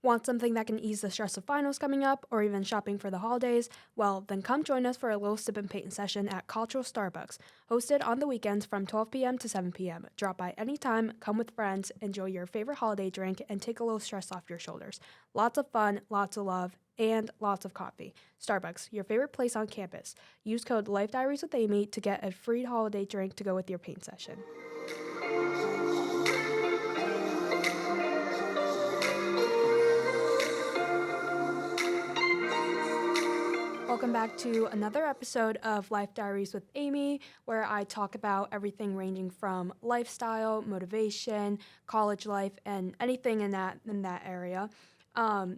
Want something that can ease the stress of finals coming up, or even shopping for the holidays? Well, then come join us for a little sip and paint session at Cultural Starbucks, hosted on the weekends from 12 p.m. to 7 p.m. Drop by anytime, come with friends, enjoy your favorite holiday drink, and take a little stress off your shoulders. Lots of fun, lots of love, and lots of coffee. Starbucks, your favorite place on campus. Use code Diaries with Amy to get a free holiday drink to go with your paint session. Welcome back to another episode of Life Diaries with Amy, where I talk about everything ranging from lifestyle, motivation, college life, and anything in that area.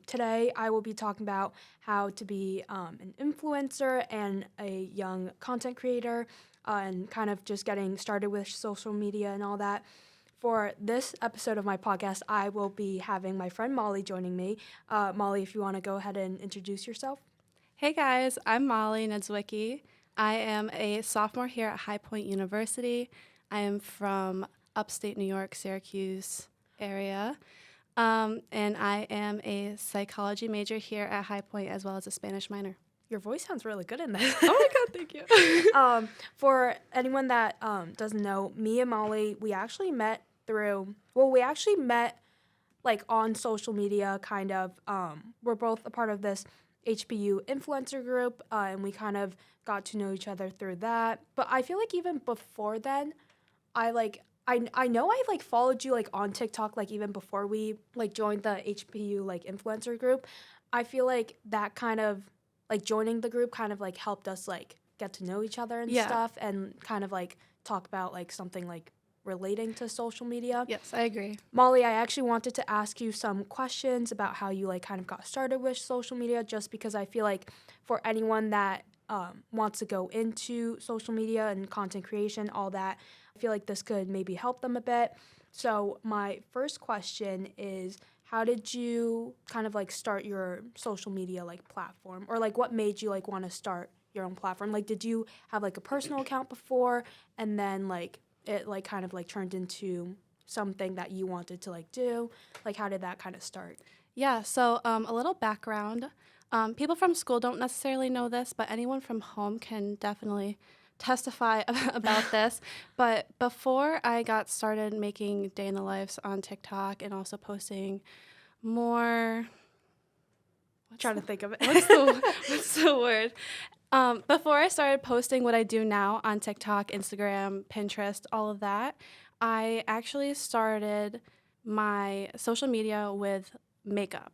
Today, I will be talking about how to be an influencer and a young content creator, and kind of just getting started with social media and all that. For this episode of my podcast, I will be having my friend Molly joining me. Molly, if you want to go ahead and introduce yourself. Hey guys, I'm Molly Niedzwiecki. I am a sophomore here at High Point University. I am from upstate New York, Syracuse area. And I am a psychology major here at High Point as well as a Spanish minor. Your voice sounds really good in this. Oh my God, thank you. For anyone that doesn't know, me and Molly, we actually met like on social media, kind of. We're both a part of this HBU influencer group, and we kind of got to know each other through that. But I feel like even before then, I know I like followed you like on TikTok, like even before we like joined the HBU like influencer group. I feel like that kind of like joining the group kind of like helped us like get to know each other and stuff, and kind of like talk about like something like relating to social media. Yes, I agree. Molly, I actually wanted to ask you some questions about how you like kind of got started with social media, just because I feel like for anyone that wants to go into social media and content creation, all that, I feel like this could maybe help them a bit. So my first question is, how did you kind of like start your social media like platform, or like what made you like want to start your own platform? Like, did you have like a personal account before, and then like it like kind of like turned into something that you wanted to like do? Like, how did that kind of start? Yeah, so a little background. People from school don't necessarily know this, but anyone from home can definitely testify about this. But before I got started making day in the lives on TikTok and also posting more, Trying to think of it. what's the word? Before I started posting what I do now on TikTok, Instagram, Pinterest, all of that, I actually started my social media with makeup.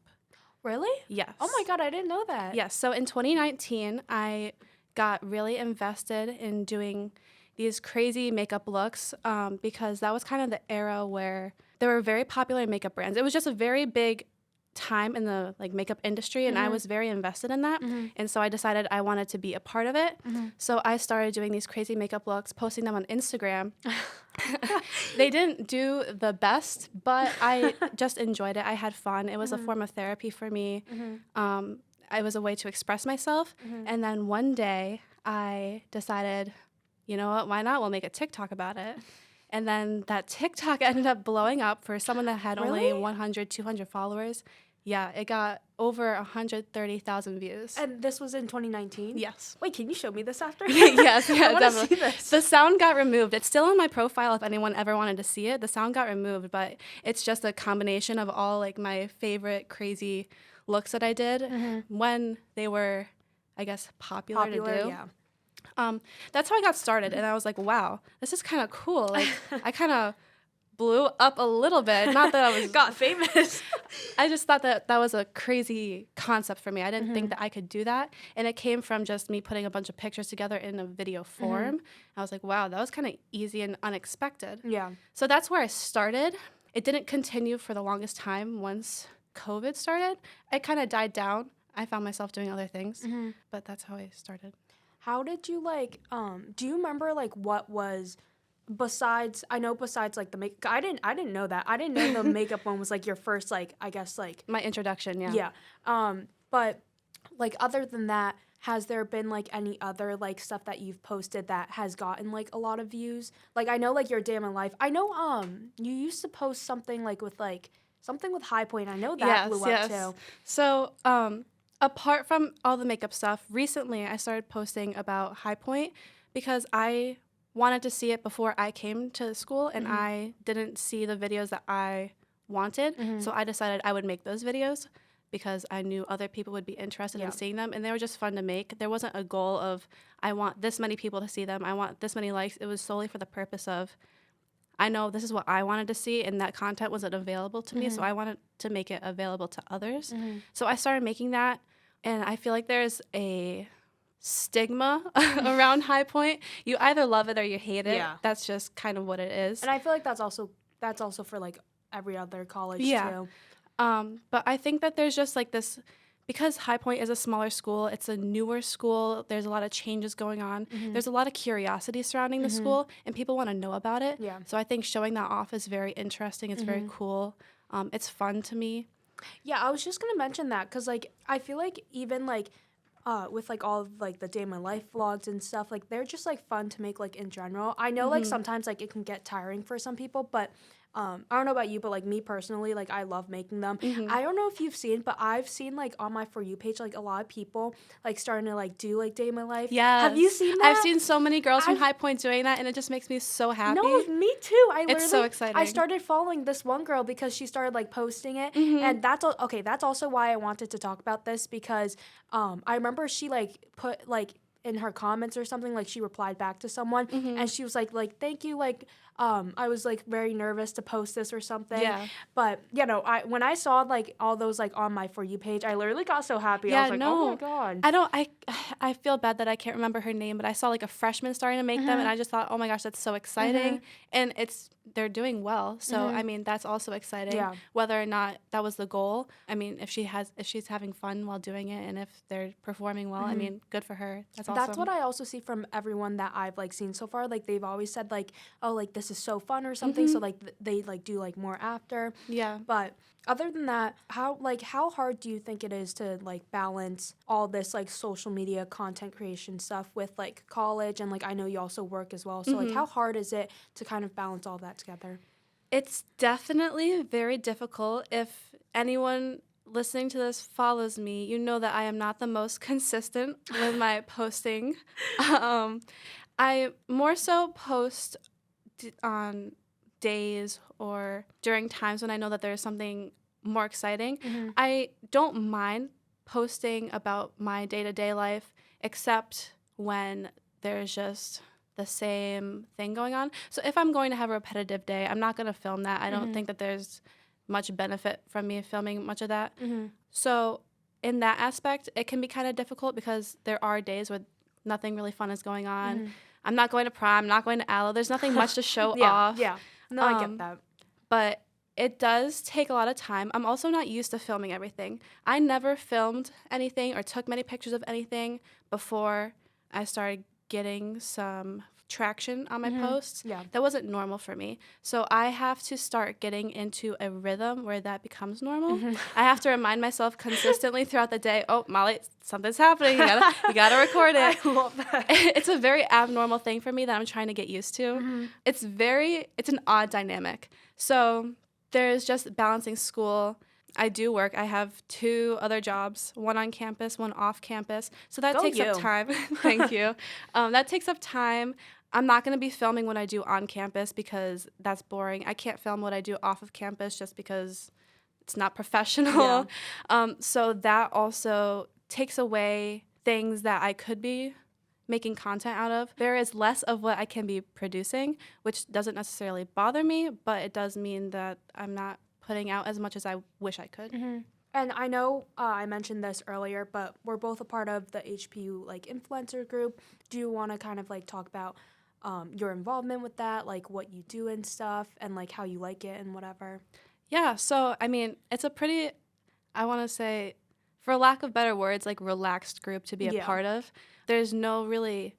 Really? Yes. Oh my God, I didn't know that. Yes. So in 2019, I got really invested in doing these crazy makeup looks because that was kind of the era where there were very popular makeup brands. It was just a very big time in the like makeup industry, and I was very invested in that. And so I decided I wanted to be a part of it. So I started doing these crazy makeup looks, posting them on Instagram. They didn't do the best, but I just enjoyed it. I had fun. It was a form of therapy for me. It was a way to express myself. And then one day I decided, you know what, why not? We'll make a TikTok about it. And then that TikTok ended up blowing up for someone that had only 100, 200 followers. Yeah, it got over 130,000 views. And this was in 2019? Yes. Wait, can you show me this after? Yes, yeah, I want to definitely. see this. The sound got removed. It's still on my profile if anyone ever wanted to see it. The sound got removed, but it's just a combination of all like my favorite crazy looks that I did when they were, I guess, popular to do. Yeah. That's how I got started, and I was like, wow, this is kind of cool. Like, I kind of blew up a little bit. Not that I was... Got famous. I just thought that was a crazy concept for me. I didn't think that I could do that, and it came from just me putting a bunch of pictures together in a video form. I was like, wow, that was kind of easy and unexpected. Yeah. So that's where I started. It didn't continue for the longest time once COVID started. It kind of died down. I found myself doing other things, but that's how I started. How did you like, do you remember like what was, besides like the makeup, I didn't know that. I didn't know the makeup one was like your first, like, I guess like. My introduction, yeah. Yeah. But like other than that, has there been like any other like stuff that you've posted that has gotten like a lot of views? Like I know like your day in my life. I know you used to post something like with like something with High Point. I know that blew up too. So, apart from all the makeup stuff, recently I started posting about High Point because I wanted to see it before I came to school, and I didn't see the videos that I wanted. So I decided I would make those videos because I knew other people would be interested in seeing them, and they were just fun to make. There wasn't a goal of, I want this many people to see them, I want this many likes. It was solely for the purpose of, I know this is what I wanted to see, and that content wasn't available to me, so I wanted to make it available to others. So I started making that, and I feel like there's a stigma around High Point. You either love it or you hate it. Yeah. That's just kind of what it is. And I feel like that's also for like every other college too. But I think that there's just like this, because High Point is a smaller school, it's a newer school, there's a lot of changes going on. There's a lot of curiosity surrounding the school, and people want to know about it. Yeah. So I think showing that off is very interesting. It's very cool. It's fun to me. Yeah, I was just gonna mention that because like I feel like even like with like all of like the day in my life vlogs and stuff, like they're just like fun to make like in general. I know like sometimes like it can get tiring for some people, but I don't know about you, but like me personally, like I love making them. I don't know if you've seen, but I've seen like on my For You page, like a lot of people like starting to like do like day in my life. Yeah. Have you seen that? I've seen so many girls from High Point doing that, and it just makes me so happy. No, me too. It's so exciting. I started following this one girl because she started like posting it, and that's okay. That's also why I wanted to talk about this because I remember she like put like in her comments or something, like she replied back to someone, and she was like thank you, like I was like very nervous to post this or something. Yeah. But you know, when I saw like all those like on my For You page, I literally got so happy. Yeah, I was like, oh my god. I feel bad that I can't remember her name, but I saw like a freshman starting to make them, and I just thought, oh my gosh, that's so exciting. And they're doing well. So I mean, that's also exciting. Yeah. Whether or not that was the goal. I mean, if she's having fun while doing it, and if they're performing well, I mean, good for her. That's awesome. That's what I also see from everyone that I've like seen so far. Like they've always said like, oh, like this is so fun or something. So like they like do like more after. Yeah. But other than that, how hard do you think it is to like balance all this like social media content creation stuff with like college, and like I know you also work as well. So like how hard is it to kind of balance all that together? It's definitely very difficult. If anyone listening to this follows me, you know that I am not the most consistent with my posting. I more so post on days or during times when I know that there's something more exciting. I don't mind posting about my day-to-day life, except when there's just the same thing going on. So if I'm going to have a repetitive day, I'm not going to film that. I don't think that there's much benefit from me filming much of that. So in that aspect, it can be kind of difficult because there are days where nothing really fun is going on. I'm not going to prom, I'm not going to Aloe. There's nothing much to show off. Yeah. No, I get that. But it does take a lot of time. I'm also not used to filming everything. I never filmed anything or took many pictures of anything before I started getting some traction on my posts. Yeah. That wasn't normal for me. So I have to start getting into a rhythm where that becomes normal. I have to remind myself consistently throughout the day, oh, Molly, something's happening. You gotta record it. I love that. It's a very abnormal thing for me that I'm trying to get used to. It's an odd dynamic. So there's just balancing school. I do work. I have 2 other jobs, one on campus, one off campus. So that takes up time. Thank you. That takes up time. I'm not going to be filming what I do on campus because that's boring. I can't film what I do off of campus just because it's not professional. So that also takes away things that I could be making content out of. There is less of what I can be producing, which doesn't necessarily bother me, but it does mean that I'm not putting out as much as I wish I could. And I know I mentioned this earlier, but we're both a part of the HPU like influencer group. Do you want to kind of like talk about your involvement with that, like what you do and stuff, and like how you like it and whatever? Yeah, so I mean, it's a pretty, I want to say, for lack of better words, like relaxed group to be a part of. There's no really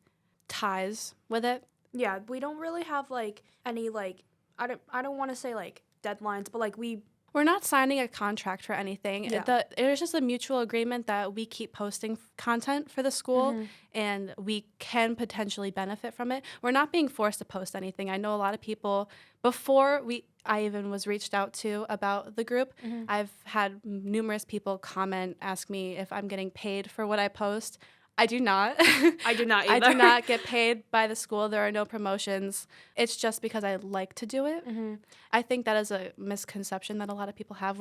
ties with it. Yeah, we don't really have like any like I don't want to say like deadlines, but like we're not signing a contract for anything. Yeah. It's just a mutual agreement that we keep posting content for the school and we can potentially benefit from it. We're not being forced to post anything. I know a lot of people, before I even was reached out to about the group. I've had numerous people comment, ask me if I'm getting paid for what I post. I do not. I do not I either. do not get paid by the school. There are no promotions. It's just because I like to do it. I think that is a misconception that a lot of people have.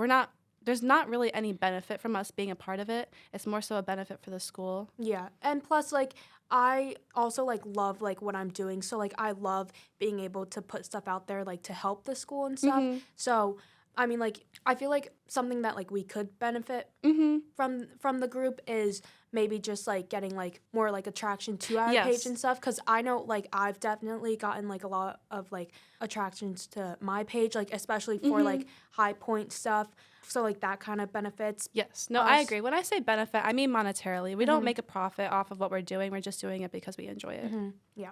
There's not really any benefit from us being a part of it. It's more so a benefit for the school. Yeah. And plus, like, I also, like, love, like, what I'm doing. So, like, I love being able to put stuff out there, like, to help the school and stuff. So, I mean, like, I feel like something that, like, we could benefit from the group is maybe just, like, getting, like, more, like, attraction to our Yes. page and stuff. Because I know, like, I've definitely gotten, like, a lot of, like, attractions to my page, like, especially for, like, high point stuff. So, like, that kind of benefits. Yes. No, I agree. When I say benefit, I mean monetarily. We don't make a profit off of what we're doing. We're just doing it because we enjoy it. Yeah.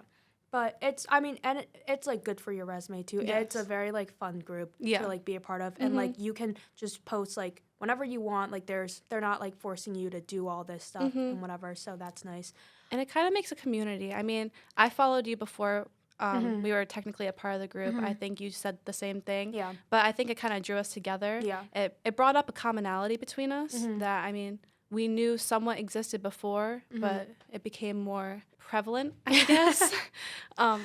But it's, I mean, and it's, like, good for your resume, too. Yes. It's a very, like, fun group Yeah. to, like, be a part of. And, like, you can just post, like, whenever you want. Like, they're not, like, forcing you to do all this stuff and whatever. So that's nice. And it kind of makes a community. I mean, I followed you before we were technically a part of the group. I think you said the same thing. Yeah. But I think it kind of drew us together. Yeah. It brought up a commonality between us that, I mean, we knew somewhat existed before, but it became more prevalent, I guess,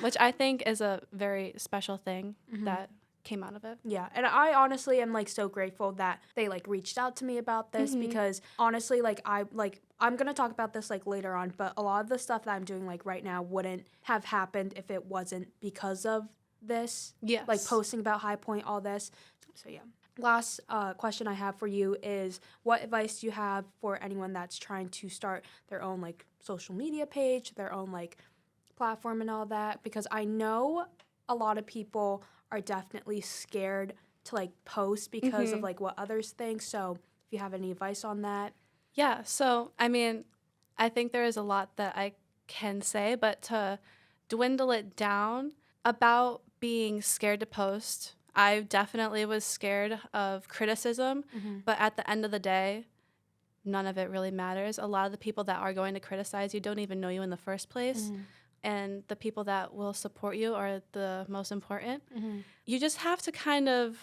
which I think is a very special thing that came out of it. Yeah, and I honestly am, like, so grateful that they, like, reached out to me about this because honestly, like, I'm gonna talk about this, like, later on, but a lot of the stuff that I'm doing, like, right now wouldn't have happened if it wasn't because of this. Yes. Like, posting about High Point, all this. So, yeah. Last question I have for you is, what advice do you have for anyone that's trying to start their own, like, social media page, their own, like, platform and all that? Because I know a lot of people are definitely scared to, like, post because of, like, what others think. So if you have any advice on that. Yeah, so, I mean, I think there is a lot that I can say, but to dwindle it down about being scared to post, I definitely was scared of criticism, but at the end of the day, none of it really matters. A lot of the people that are going to criticize you don't even know you in the first place. And the people that will support you are the most important. You just have to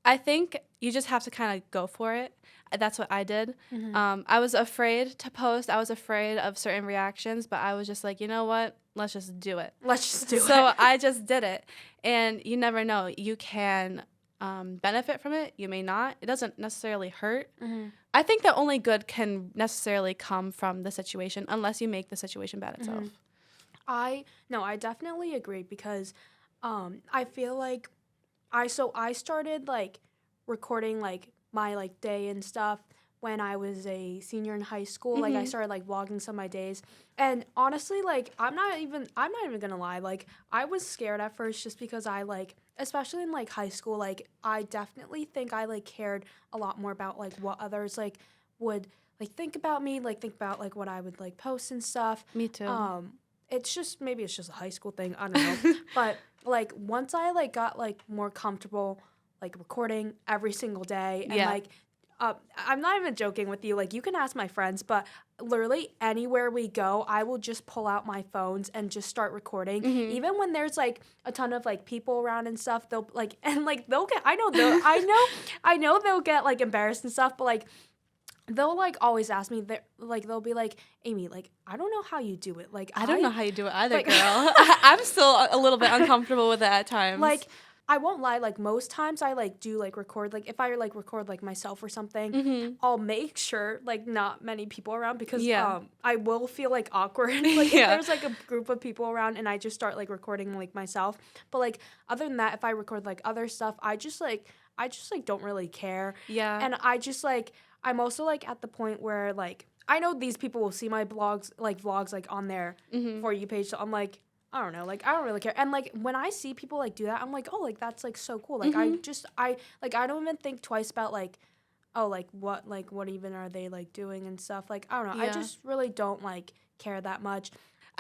I think you just have to kind of go for it. That's what I did. I was afraid to post. I was afraid of certain reactions, but I was just like, you know what? Let's just do it. Let's just do it. So I just did it. And you never know. You can benefit from it. You may not. It doesn't necessarily hurt. I think that only good can necessarily come from the situation unless you make the situation bad itself. I definitely agree because I feel like I started, like, recording, like, my, like, day and stuff when I was a senior in high school. Like, I started, like, vlogging some of my days. And honestly, like, I'm not even gonna lie. Like, I was scared at first just because I, like, especially in, like, high school, like, I definitely think I, like, cared a lot more about, like, what others, like, would, like, think about me, like, think about, like, what I would, like, post and stuff. Me too. Maybe it's just a high school thing. I don't know. But, like, once I, like, got, like, more comfortable, like, recording every single day and, like, I'm not even joking with you. Like, you can ask my friends, but literally anywhere we go, I will just pull out my phones and just start recording. Even when there's, like, a ton of, like, people around and stuff, they'll, like, and, like, they'll get, I know they'll get, like, embarrassed and stuff, but, like, they'll, like, always ask me, they'll be like, Amy, like, I don't know how you do it. Like, I don't know how you do it either, like, girl. I'm still a little bit uncomfortable with it at times. Like, I won't lie, like, most times I, like, do, like, record, like, if I, like, record, like, myself or something, I'll make sure, like, not many people around because I will feel, like, awkward. Like, if there's, like, a group of people around and I just start, like, recording, like, myself. But, like, other than that, if I record, like, other stuff, I just don't really care. Yeah. And I just, like, I'm also, like, at the point where, like, I know these people will see my vlogs, like, on their For You page, so I'm, like, I don't know, like, I don't really care. And, like, when I see people, like, do that, I'm like, oh, like, that's, like, so cool. Like, I don't even think twice about, like, oh, like, what even are they, like, doing and stuff. Like, I don't know. I just really don't, like, care that much.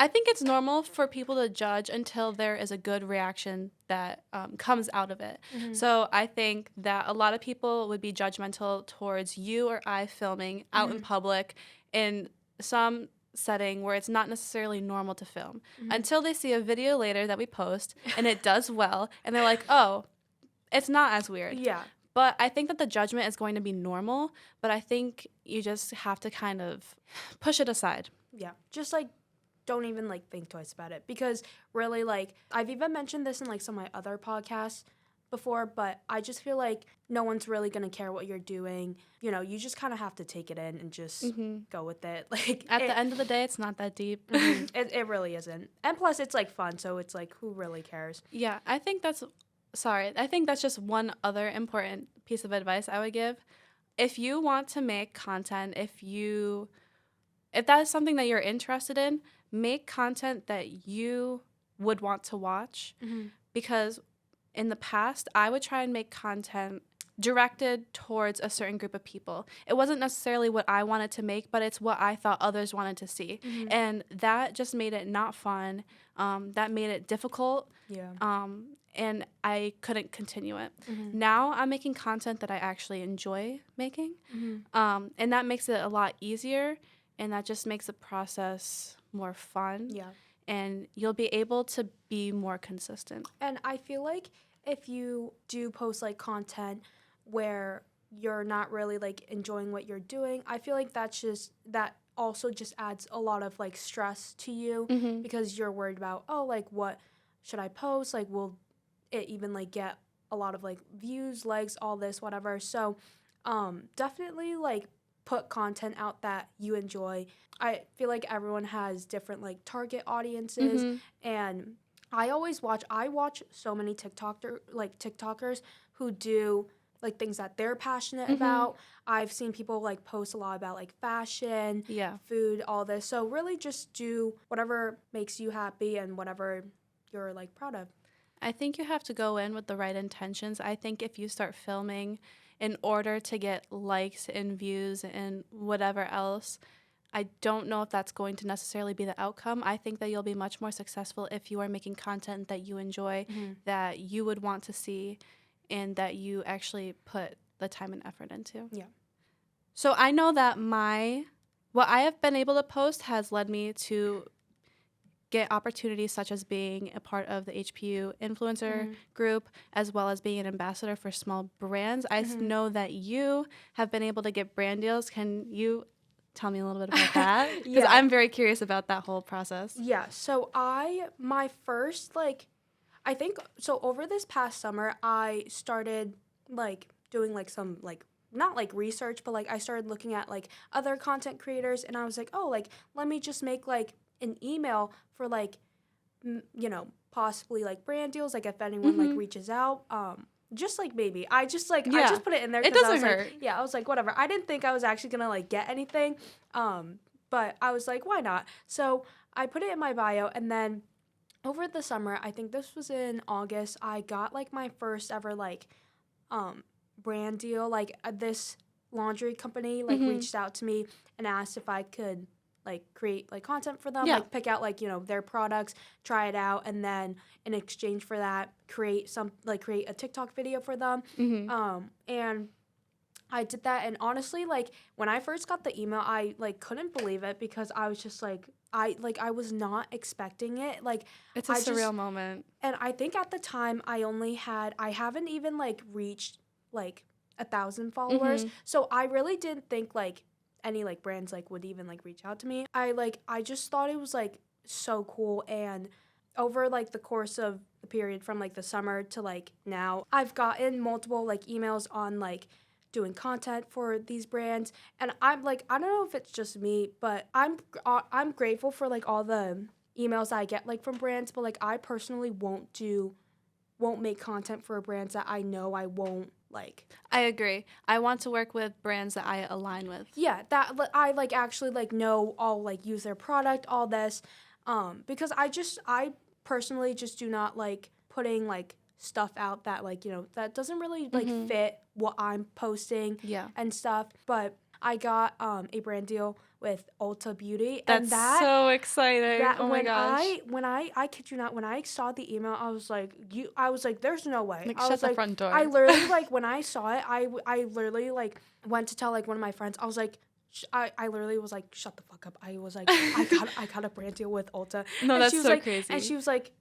I think it's normal for people to judge until there is a good reaction that comes out of it. So I think that a lot of people would be judgmental towards you or I filming out in public in some setting where it's not necessarily normal to film until they see a video later that we post and it does well and they're like, oh, it's not as weird. Yeah. But I think that the judgment is going to be normal, but I think you just have to kind of push it aside. Yeah. Just like don't even like think twice about it, because really, like, I've even mentioned this in like some of my other podcasts before, but I just feel like no one's really gonna care what you're doing. You know, you just kind of have to take it in and just go with it. Like At the end of the day, it's not that deep. it really isn't. And plus, it's like fun, so it's like, who really cares? Yeah, I think that's just one other important piece of advice I would give. If you want to make content, if that is something that you're interested in, make content that you would want to watch. Because in the past, I would try and make content directed towards a certain group of people. It wasn't necessarily what I wanted to make, but it's what I thought others wanted to see. And that just made it not fun. That made it difficult. Yeah. And I couldn't continue it. Now I'm making content that I actually enjoy making. And that makes it a lot easier, and that just makes the process more fun. Yeah. And you'll be able to be more consistent. And I feel like if you do post like content where you're not really like enjoying what you're doing, I feel like that also just adds a lot of like stress to you, because you're worried about, oh, like, what should I post? Like, will it even like get a lot of like views, likes, all this, whatever. So definitely like put content out that you enjoy. I feel like everyone has different like target audiences, and I watch so many TikTokers who do like things that they're passionate about. I've seen people like post a lot about like fashion, food, all this. So really just do whatever makes you happy and whatever you're like proud of. I think you have to go in with the right intentions. I think if you start filming in order to get likes and views and whatever else, I don't know if that's going to necessarily be the outcome. I think that you'll be much more successful if you are making content that you enjoy, that you would want to see, and that you actually put the time and effort into. Yeah. So I know that what I have been able to post has led me to get opportunities such as being a part of the HPU influencer group, as well as being an ambassador for small brands. I know that you have been able to get brand deals. Can you tell me a little bit about that? Because I'm very curious about that whole process. Yeah. So my first I think so over this past summer, I started like doing like some like not like research, but like I started looking at like other content creators, and I was like, oh, like let me just make like an email for like possibly like brand deals, like if anyone like reaches out, just like maybe I just put it in there. It doesn't I was hurt. Like, I was like, whatever. I didn't think I was actually gonna like get anything, but I was like, why not? So I put it in my bio, and then over the summer, I think this was in August, I got like my first ever like brand deal. Like this laundry company like reached out to me and asked if I could like create like content for them, like pick out like their products, try it out, and then in exchange for that create a TikTok video for them. And I did that, and honestly, like when I first got the email, I like couldn't believe it, because I was just like I was not expecting it. Like it's a surreal moment. And I think at the time I haven't even like reached like 1,000 followers. So I really didn't think like any like brands like would even like reach out to me. I just thought it was like so cool, and over like the course of the period from like the summer to like now, I've gotten multiple like emails on like doing content for these brands, and I'm like, I don't know if it's just me, but I'm grateful for like all the emails I get like from brands, but like I personally won't make content for brands that I know I won't like. I agree. I want to work with brands that I align with. Yeah, that I like actually like know I'll like use their product, all this, because I personally just do not like putting like stuff out that like that doesn't really like fit what I'm posting and stuff. But I got a brand deal with Ulta Beauty. That's so exciting. Oh my gosh. When I kid you not, when I saw the email, I was like, there's no way. Like, I shut was the like, front door. I literally like when I saw it, I literally like went to tell like one of my friends. I was like, I literally was like, shut the fuck up. I was like, I got a brand deal with Ulta. No, and that's she was so like, crazy. And she was like,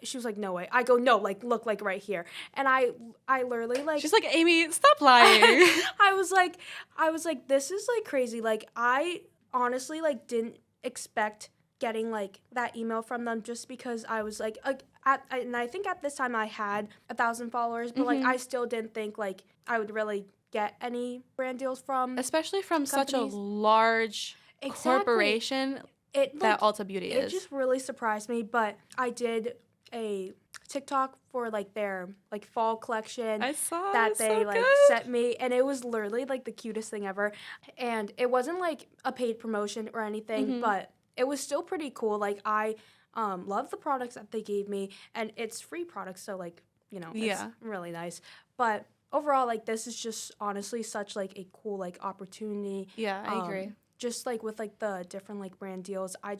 She was like, no way. I go, no, like, look, like, right here. And I literally, like, She's like, Amy, stop lying. I was like, this is, like, crazy. Like, I honestly, like, didn't expect getting, like, that email from them just because I was, like and I think at this time I had 1,000 followers, but, like, I still didn't think, like, I would really get any brand deals from Especially from such a companies. large Exactly. corporation It, that like, Ulta Beauty it is. just really surprised me, but I did a TikTok for, like, their, like, fall collection I saw that it, they, so like, good. sent me, and it was literally, like, the cutest thing ever. And it wasn't, like, a paid promotion or anything, but it was still pretty cool. Like, I love the products that they gave me, and it's free products, so, like, you know, it's really nice. But overall, like, this is just honestly such, like, a cool, like, opportunity. Yeah, I agree. Just, like, with, like, the different, like, brand deals, it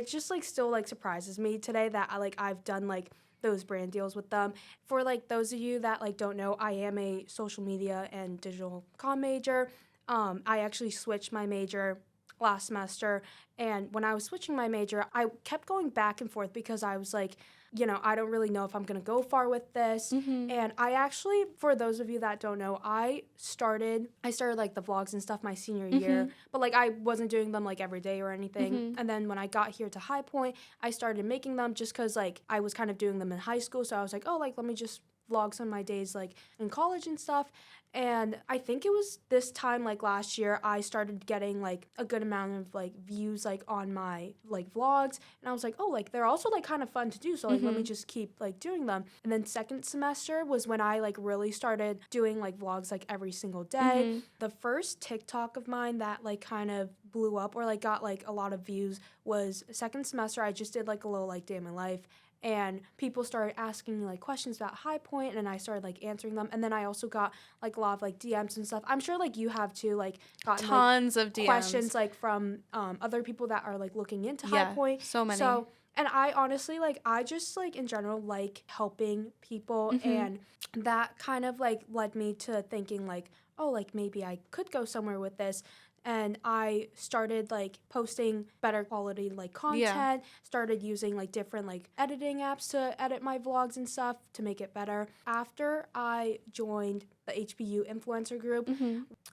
just, like, still, like, surprises me today that I've done, like, those brand deals with them. For, like, those of you that, like, don't know, I am a social media and digital comm major. I actually switched my major last semester, and when I was switching my major, I kept going back and forth because I was like, you know, I don't really know if I'm going to go far with this. And I actually, for those of you that don't know, I started like the vlogs and stuff my senior year, but like I wasn't doing them like every day or anything. And then when I got here to High Point, I started making them just because like I was kind of doing them in high school. So I was like, oh, like let me just vlog some of my days like in college and stuff. And I think it was this time like last year I started getting like a good amount of like views like on my like vlogs, and I was like, oh, like they're also like kind of fun to do, so like let me just keep like doing them. And then second semester was when I like really started doing like vlogs like every single day. The first TikTok of mine that like kind of blew up or like got like a lot of views was second semester. I just did like a little like day in my life, and people started asking me like questions about High Point, and I started like answering them. And then I also got like a lot of like DMs and stuff. I'm sure like you have too, like gotten Tons like of DMs. questions like from other people that are like looking into High Point. So many. So, and I honestly like I just like in general like helping people, and that kind of like led me to thinking like, oh, like maybe I could go somewhere with this. And I started like posting better quality like content, started using like different like editing apps to edit my vlogs and stuff to make it better. After I joined the HBU influencer group,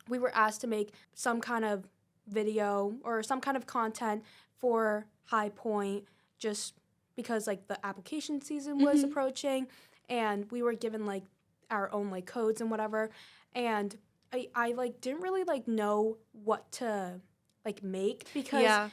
we were asked to make some kind of video or some kind of content for High Point just because like the application season was approaching, and we were given like our own like codes and whatever. And I like didn't really like know what to like make because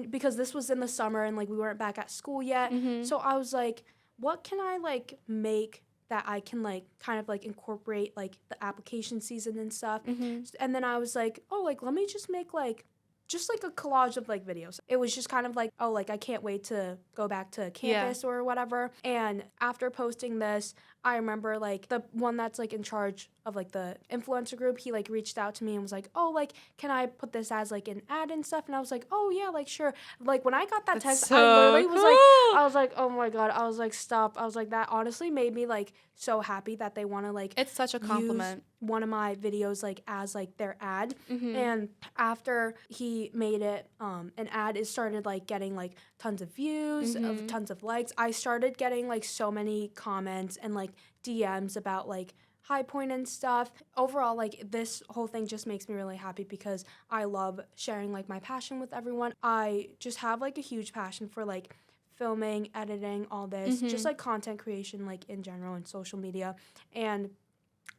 because this was in the summer and like we weren't back at school yet. So I was like, what can I like make that I can like kind of like incorporate like the application season and stuff. And then I was like, oh, like let me just make like just like a collage of like videos. It was just kind of like, oh, like I can't wait to go back to campus or whatever. And after posting this, I remember like the one that's like in charge of like the influencer group, he like reached out to me and was like, oh, like can I put this as like an ad and stuff? And I was like, oh yeah, like sure. Like when I got that text, I literally was like, I was like, oh my God. I was like, stop. I was like, that honestly made me like so happy that they want to like It's such a compliment. use one of my videos like as like their ad. And after he made it an ad, it started like getting like tons of views, tons of likes. I started getting like so many comments and like DMs about like High Point and stuff. Overall, like this whole thing just makes me really happy because I love sharing like my passion with everyone. I just have like a huge passion for like filming, editing, all this, just like content creation like in general and social media. And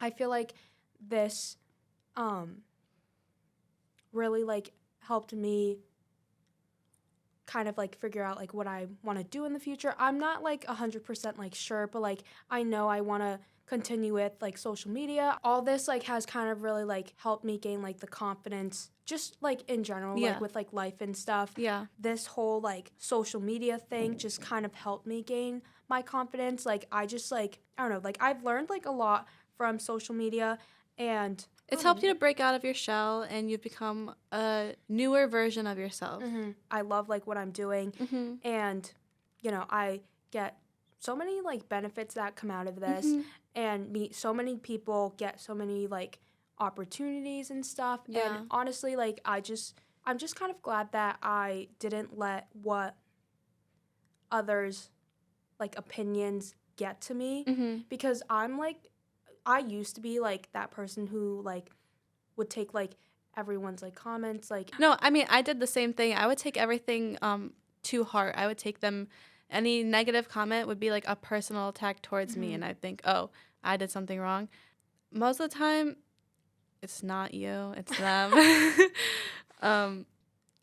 I feel like this really like helped me kind of like figure out like what I want to do in the future. I'm not like 100% like sure, but like I know I want to continue with like social media. All this like has kind of really like helped me gain like the confidence just like in general, like with like life and stuff. This whole like social media thing just kind of helped me gain my confidence. Like I just like, I don't know, like I've learned like a lot from social media, and it's helped you to break out of your shell, and you've become a newer version of yourself. I love like what I'm doing, and you know, I get so many like benefits that come out of this, and meet so many people, get so many like opportunities and stuff. And honestly, like I'm just kind of glad that I didn't let what others like opinions get to me Mhm. because I used to be like that person who like would take like everyone's like comments like No, I mean, I did the same thing. I would take everything to heart. I would take them, any negative comment would be like a personal attack towards me, and I'd think, oh, I did something wrong. Most of the time, it's not you, it's them. um,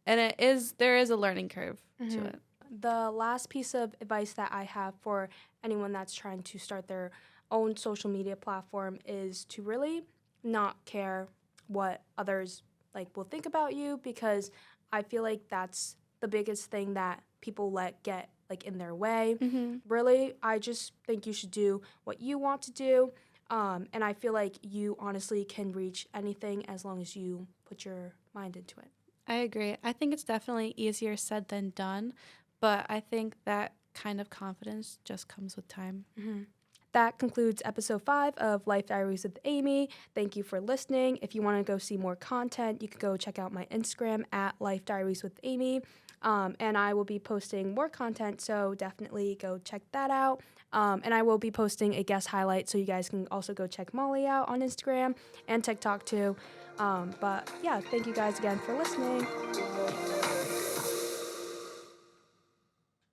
and there is a learning curve to it. The last piece of advice that I have for anyone that's trying to start their own social media platform is to really not care what others like will think about you because I feel like that's the biggest thing that people let get like in their way. Mhm. Really, I just think you should do what you want to do. And I feel like you honestly can reach anything as long as you put your mind into it. I agree. I think it's definitely easier said than done, but I think that kind of confidence just comes with time. That concludes episode 5 of Life Diaries with Amy. Thank you for listening. If you want to go see more content, you can go check out my Instagram at Life Diaries with Amy. And I will be posting more content, so definitely go check that out. And I will be posting a guest highlight, so you guys can also go check Molly out on Instagram and TikTok too. But yeah, thank you guys again for listening.